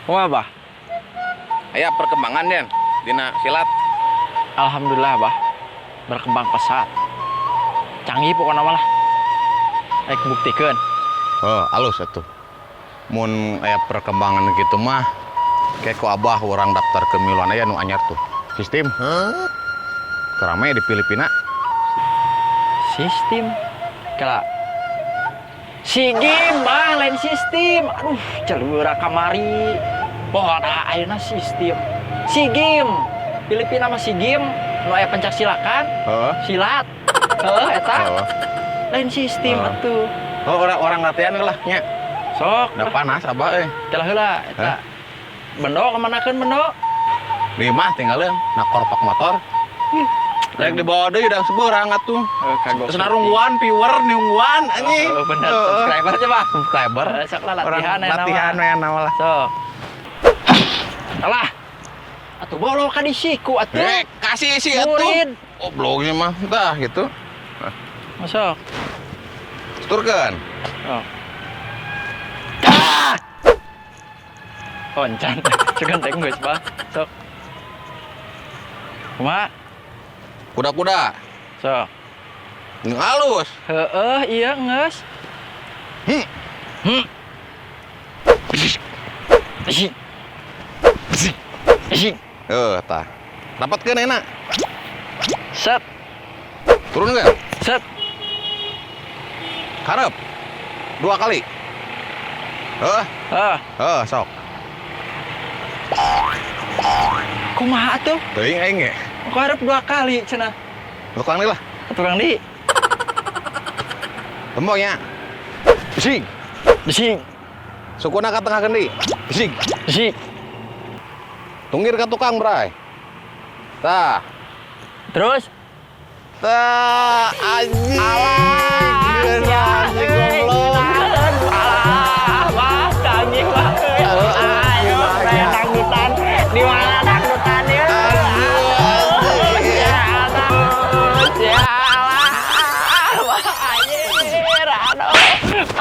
Wah, bah. Aya perkembangan Den dina silat. Alhamdulillah, bah. Berkembang pesat. Canggih pokoknya malah. Ayo buktikan. Oh, alus atuh. Mun aya perkembangan gitu mah kayak ku abah orang daftar ke miluan aya nu anyar tuh. Sistem. Kerame di Filipina. Sistem. Kala si game bah lain sistem. Aduh, celura kamari. Pokoknya ayeuna sistem. Si game. Filipina mah si game. Nu aya pencaksilakan. Silat. Eta. Lain sistem atuh. Oh, orang latihan lah nya. Sok. Udah panas abah euy. Kalah heula eta. Bendo kemanakeun bendo? Di mah tinggalin na korpak motor. Rek dibawa deui udah seberang atuh. Terus narungguan viewer nungguan anjing. Oh, bener. Subscriber aja, Pak. Subscriber. Sok lah latihan ya latihan we nama lah. Sok. Alah. Atuh bolo ka di siku atuh. Kasih sih atuh. Oh, blognya mah dah gitu. Masuk. Turkan. Oh. Ah! Koncan. Seganteng geus, Pak. Sok. Kumaha? Kuda-kuda. Sok. Halus. Heeh, iya geus. Isik. Isik. Tah. Dapatkeun enak. Set. Turun enggak? Set. Harap. 2 kali. Sok. Kumaha atuh? Teuing aing ge. Kok harap 2 kali cenah. Tukang deui lah. Tukang di. Temboknya. Bising. Bising. Sukuna ka tengah kendi. Bising. Bising. Tunggir ka tukang, Bray. Tah. Terus? Tah, anjing. Alah, Mas, canggih banget. Ayo, saya dangdutan. Di mana dangdutannya?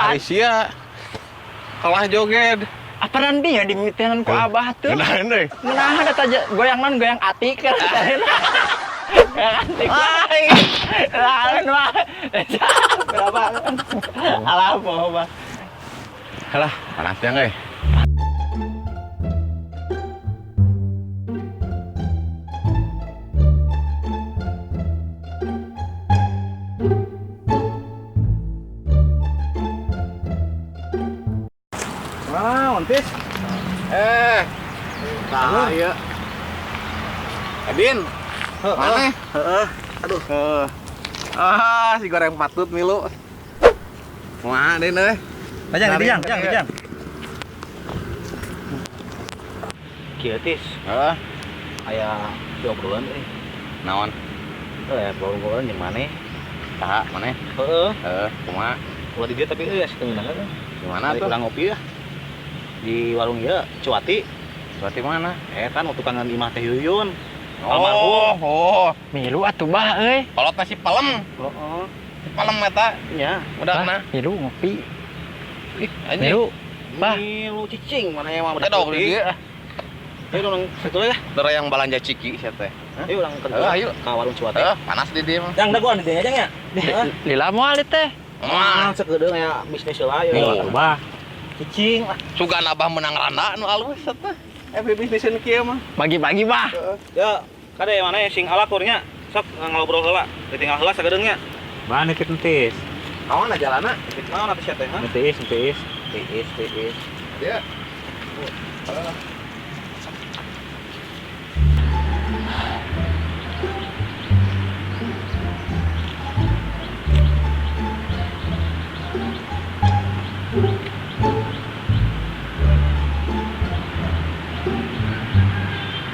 Aisyah kalah joget. Apa nanti ya dimitinan ku abah tuh? Genahan deh. Menahan eta goyangan goyang atik kan. Goyang atik. Lain mah. Berapa? Alah poho mah. Halah, panas yang euy. Ontis. Tah ieu. Edin. Mana? Aduh. Si goreng patut milu. Wah, Den euy. Bajang. Kieu tis. Aya diobrolan euy. Naon? Obrolan jeung maneh. Saha maneh? Kumaha? Ulah di dieu tapi asa teu ngeunah. Di mana tuh? Kurang ngopi ya. Di warung ieu Cuati. Cuati mana? Kan waktu kangen Imah Teh Yuyun. Oh. Milu atuh bah euy. Kolot nasi palem. Si palem eta. Nya, Udahna. Milu ngopi. Ih, anjing. Milu. Bah. Milu cicing mana yang mau Udah dong di dia. Ayo dong satu ya. Dara yang balanja ciki sia teh. Ayo ulang ke Ayo. ka warung Cuati. Panas di dia mah. Yang dagoan di dieu aja nya. Lila moal teh. Sekedeung aya bisnis lah ya. Bah. Cicing lah. Sugan abah menang randa nu alus eta. Bisniseun kieu mah. Bagi-bagi bah. Ya, kade mana yang sing alakurnya. Sok ngobrol heula. Ditinggal heula sagedeungnya. Mana kita entis? Naon jalanna? Naon atuh sia teh? Entis. Ya.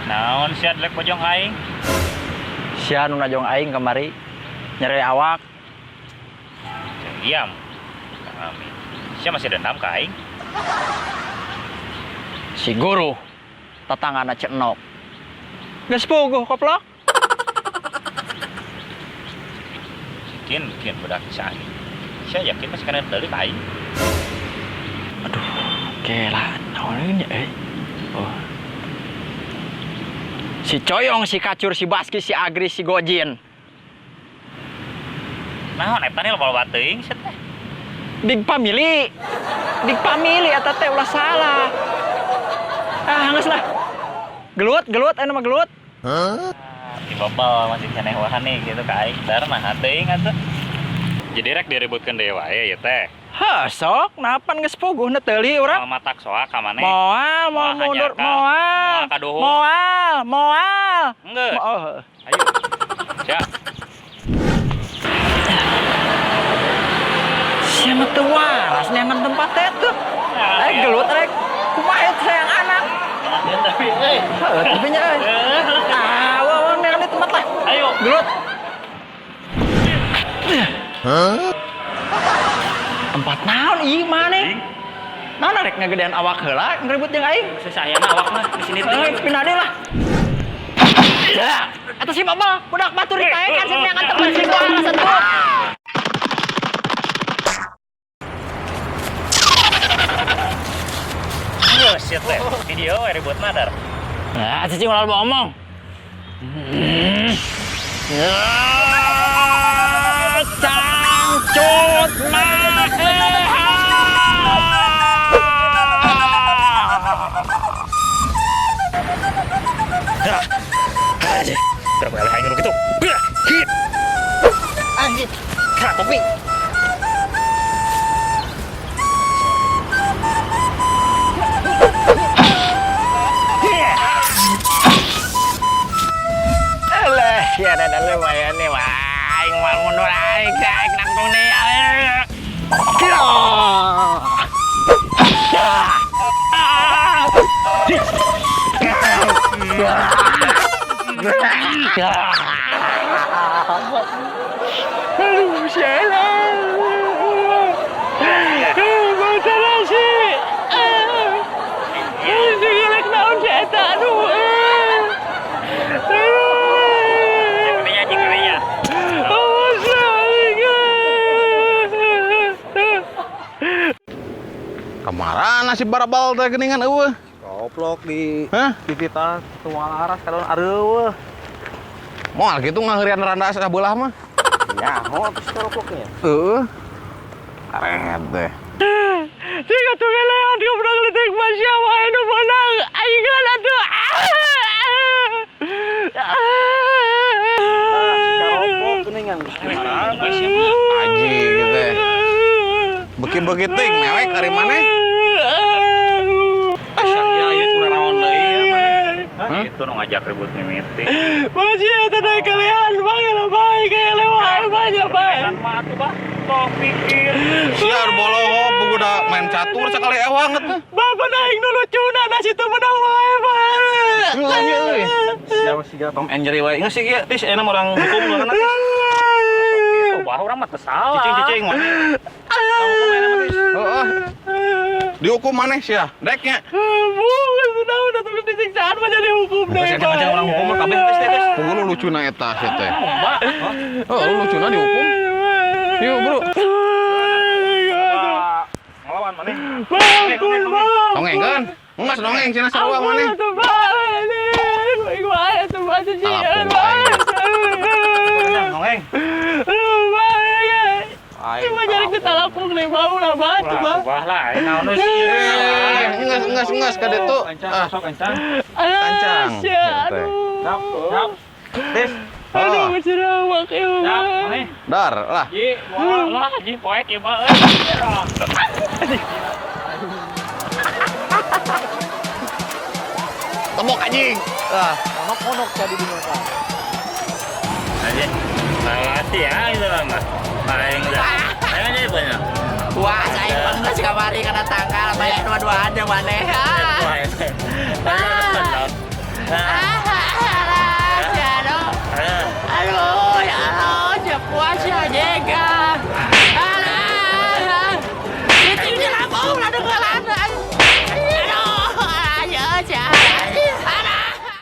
Naon sia delek bojong aing? Sia nu najong aing kamari nyeri awak. Diam. Kami. Sia masih dendam ka aing? Si guru tatanganna Cenok. Geus puguh koplok. Yakin budak sia aing. Sia yakin masih kana deuleuh ka aing. Aduh, kelan naon nya euy. Si Coyong, si Kacur, si Baski, si Agri, si Gojin. Naon eta nih loba teuing set teh. Big family. Big family eta teh ulah salah. Geus lah. Gelut anu mah gelut. Di bobal masih cenah wahane gitu ka aing. Dar nah teuing atuh. Jadi rek diributkeun deui wae ya teh. Heh, sok napan geus puguhna teuli urang. Mau matak soa ka maneh. Moal, mau mundur, moal. Moal. Enggeus. Oh. Ayo. Siap. Siapa teu waras neangan tempat itu. Gelut rek. Kumaha sayang anak. Tapi euy. Tapi nya euy. Wah, neangan di tempat lah. Ayo. Gelut. Tempat naon ieu maneh? Naon rek ngagedean awak heula ngerebut jeung aing? Sesayana awak mah di sini teh. Pindah deui lah. Ya, atuh si Mama budak batur ditaekan sih neangan tempat sing waras atuh. Shit teh. Video ribut madar. Nah, cicing ulah ngomong. Cangcut mah. Aja. Berapa kali hanya gitu. Anjir. Tapi ya ada lumayan nih, aing mau mundur aing nangtung nih. Aduh, sialan. Bocah nasi. Segelek naon si eta, aduh. Kamarana si Barbal teh geuningan eueuh. Goblok di Hah? Pipita tuang laras kadon areueuh. Moal kitu ngaheurian randa sabelah mah. Nyaho terus gobloknya. Heeh. Karet teh. Tiga tunggalan dia pernah ngelitik masya Allah itu menang aingkan atuh. Goblok geuningan gimana sih? Aji gitu. Beki-beki ting mewek ari maneh. Asyaya ieu teu naon deui ya maneh. Itu nu ngajak ribut mimiti. Masih ada dari kalian banget baik kayak lewat banyak baik. Kan mah atuh bah. Tok pikir. Siar boloho bukuda main catur sakali ewanget teh. Bapak naik dulu cuna nasi itu menang wae bae. Heeh euy. Siapa sih Tom and Jerry wae. Ingat sih ya, tis enak orang hukum lu kan tis. Oh, bah urang mah teu salah. Cicing mana? Heeh. Dihukum maneh sia, deknya. Bukan udah tulis disiksaan mah jadi hukum deh. Masih macam orang hukum mah kabeh tis. Pungulu lucuna eta sia teh. Mbak. Oh, lu lucuna dihukum. Yuk, Bro. Ngelawan maneh. Dongengkeun. Enggak dongeng cenah sarua maneh. Ngeng. Cuma jadi kita lapung nih bau lah batu bang. Bah lah, naon sih? Engas ka ditu. Ah, Sok kencang. kancang. Siap. Tis. Oh, Cerawak ya Siap, maneh. dar lah. Ji, lah, ji poek ya, Pak. Temok anjing. Ah, Onok jadi di muka. Aja. Hati ya itu lama. Paling dah. Ayo aja banyak. Wah, saya pernah kamari kena tanggal, bayar dua-duaan yang mana? Wah,